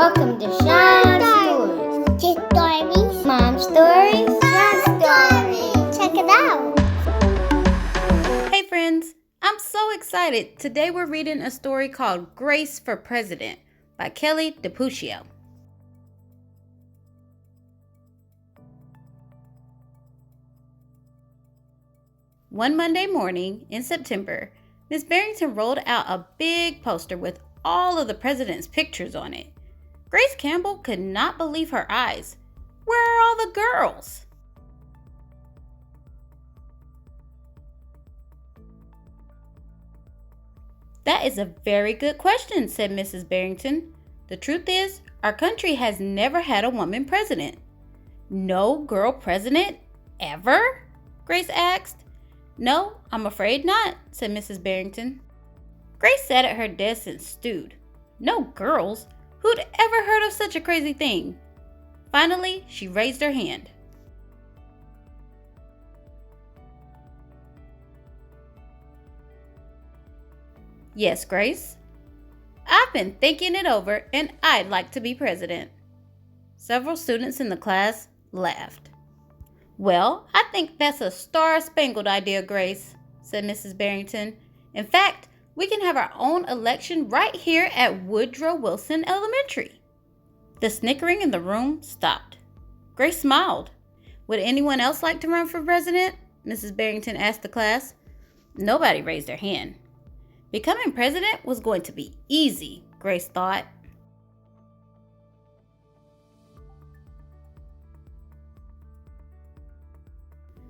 Welcome to Shon Stories. Kids stories. Mom stories. Shon stories. Check it out. Hey friends, I'm so excited. Today we're reading a story called Grace for President by Kelly DiPuccio. One Monday morning in September, Miss Barrington rolled out a big poster with all of the president's pictures on it. Grace Campbell could not believe her eyes. Where are all the girls? That is a very good question, said Mrs. Barrington. The truth is, our country has never had a woman president. No girl president? Ever? Grace asked. No, I'm afraid not, said Mrs. Barrington. Grace sat at her desk and stewed. No girls? Who'd ever heard of such a crazy thing? Finally, she raised her hand. Yes, Grace. I've been thinking it over and I'd like to be president. Several students in the class laughed. Well, I think that's a star-spangled idea, Grace, said Mrs. Barrington. In fact, we can have our own election right here at Woodrow Wilson Elementary. The snickering in the room stopped. Grace smiled. Would anyone else like to run for president? Mrs. Barrington asked the class. Nobody raised their hand. Becoming president was going to be easy, Grace thought.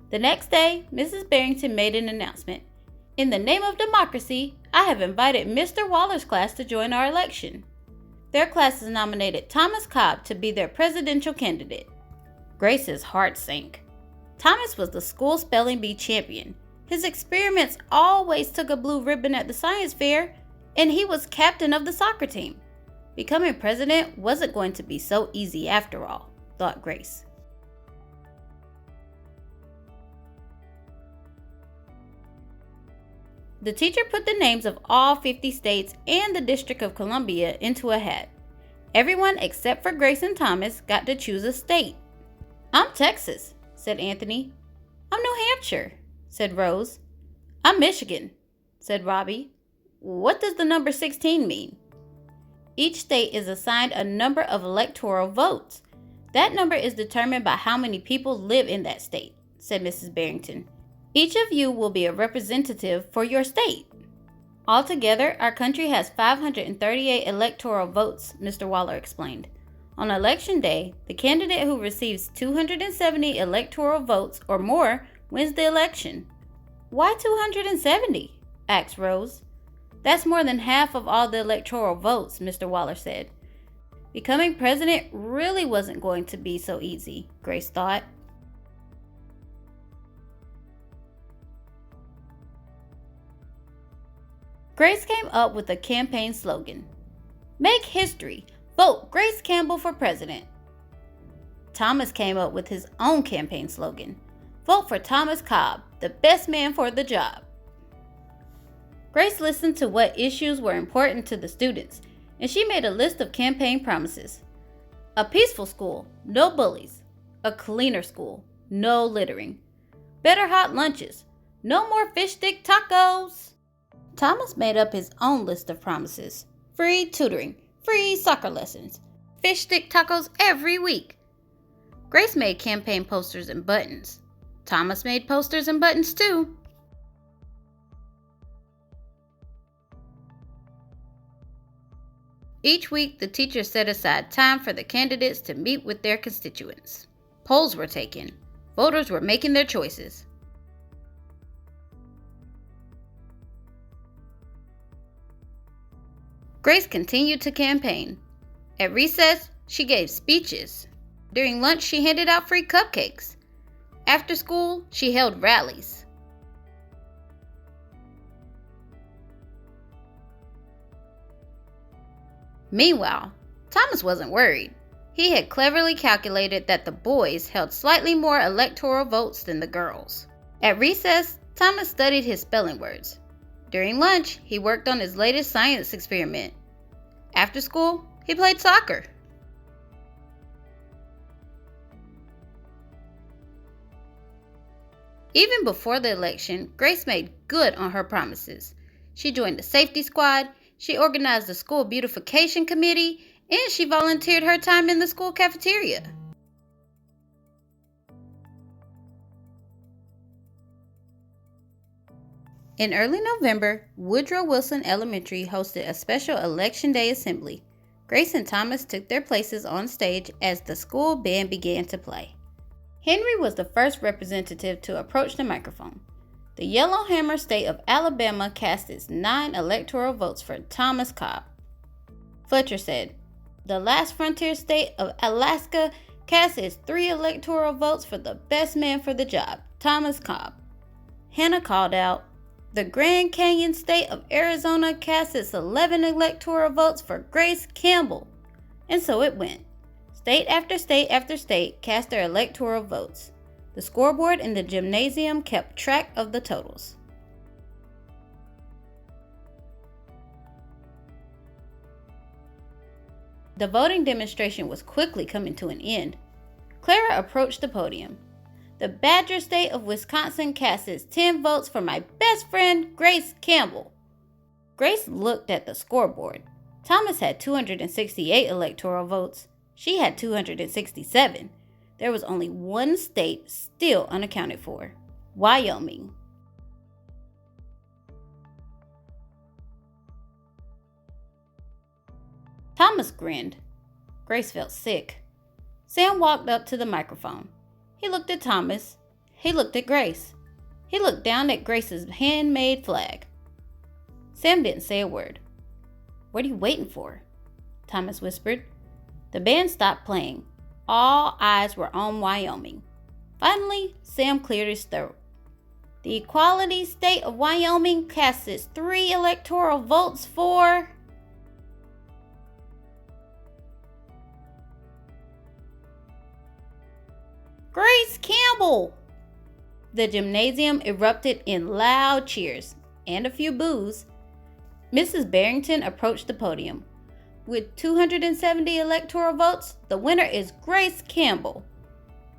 The next day, Mrs. Barrington made an announcement. In the name of democracy, I have invited Mr. Waller's class to join our election. Their class has nominated Thomas Cobb to be their presidential candidate. Grace's heart sank. Thomas was the school spelling bee champion. His experiments always took a blue ribbon at the science fair, and he was captain of the soccer team. Becoming president wasn't going to be so easy after all, thought Grace. The teacher put the names of all 50 states and the District of Columbia into a hat. Everyone except for Grace and Thomas got to choose a state. I'm Texas, said Anthony. I'm New Hampshire, said Rose. I'm Michigan, said Robbie. What does the number 16 mean? Each state is assigned a number of electoral votes. That number is determined by how many people live in that state, said Mrs. Barrington. Each of you will be a representative for your state. Altogether, our country has 538 electoral votes, Mr. Waller explained. On election day, the candidate who receives 270 electoral votes or more wins the election. Why 270? Asked Rose. That's more than half of all the electoral votes, Mr. Waller said. Becoming president really wasn't going to be so easy, Grace thought. Grace came up with a campaign slogan. Make history. Vote Grace Campbell for president. Thomas came up with his own campaign slogan. Vote for Thomas Cobb, the best man for the job. Grace listened to what issues were important to the students, and she made a list of campaign promises. A peaceful school, no bullies. A cleaner school, no littering. Better hot lunches, no more fish stick tacos. Thomas made up his own list of promises. Free tutoring, free soccer lessons, fish stick tacos every week. Grace made campaign posters and buttons. Thomas made posters and buttons too. Each week, the teacher set aside time for the candidates to meet with their constituents. Polls were taken. Voters were making their choices. Grace continued to campaign. At recess, she gave speeches. During lunch, she handed out free cupcakes. After school, she held rallies. Meanwhile, Thomas wasn't worried. He had cleverly calculated that the boys held slightly more electoral votes than the girls. At recess, Thomas studied his spelling words. During lunch, he worked on his latest science experiment. After school, he played soccer. Even before the election, Grace made good on her promises. She joined the safety squad, she organized the school beautification committee, and she volunteered her time in the school cafeteria. In early November, Woodrow Wilson Elementary hosted a special Election Day assembly. Grace and Thomas took their places on stage as the school band began to play. Henry was the first representative to approach the microphone. The Yellowhammer State of Alabama cast its 9 electoral votes for Thomas Cobb. Fletcher said, "The last frontier state of Alaska cast its 3 electoral votes for the best man for the job, Thomas Cobb." Hannah called out, "The Grand Canyon State of Arizona cast its 11 electoral votes for Grace Campbell." And so it went. State after state after state cast their electoral votes. The scoreboard in the gymnasium kept track of the totals. The voting demonstration was quickly coming to an end. Clara approached the podium. "The Badger State of Wisconsin cast its 10 votes for my best friend, Grace Campbell." Grace looked at the scoreboard. Thomas had 268 electoral votes. She had 267. There was only one state still unaccounted for: Wyoming. Thomas grinned. Grace felt sick. Sam walked up to the microphone. He looked at Thomas. He looked at Grace. He looked down at Grace's handmade flag. Sam didn't say a word. "What are you waiting for?" Thomas whispered. The band stopped playing. All eyes were on Wyoming. Finally, Sam cleared his throat. "The Equality State of Wyoming cast its 3 electoral votes for..." "Grace Campbell!" The gymnasium erupted in loud cheers and a few boos. Mrs. Barrington approached the podium. "With 270 electoral votes, the winner is Grace Campbell."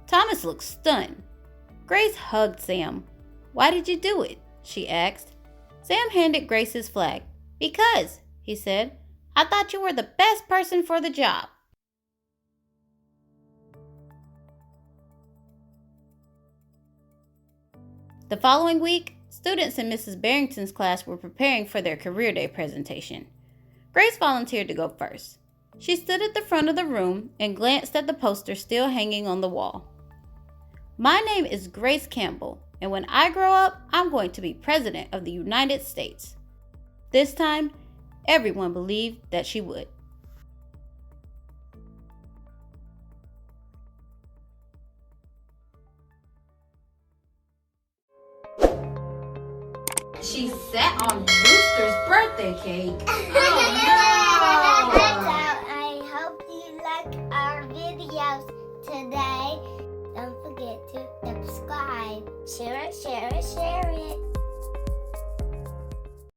Thomas looked stunned. Grace hugged Sam. "Why did you do it?" she asked. Sam handed Grace his flag. "Because," he said, "I thought you were the best person for the job." The following week, students in Mrs. Barrington's class were preparing for their career day presentation. Grace volunteered to go first. She stood at the front of the room and glanced at the poster still hanging on the wall. "My name is Grace Campbell, and when I grow up, I'm going to be President of the United States." This time, everyone believed that she would. She sat on Rooster's birthday cake. Oh, no.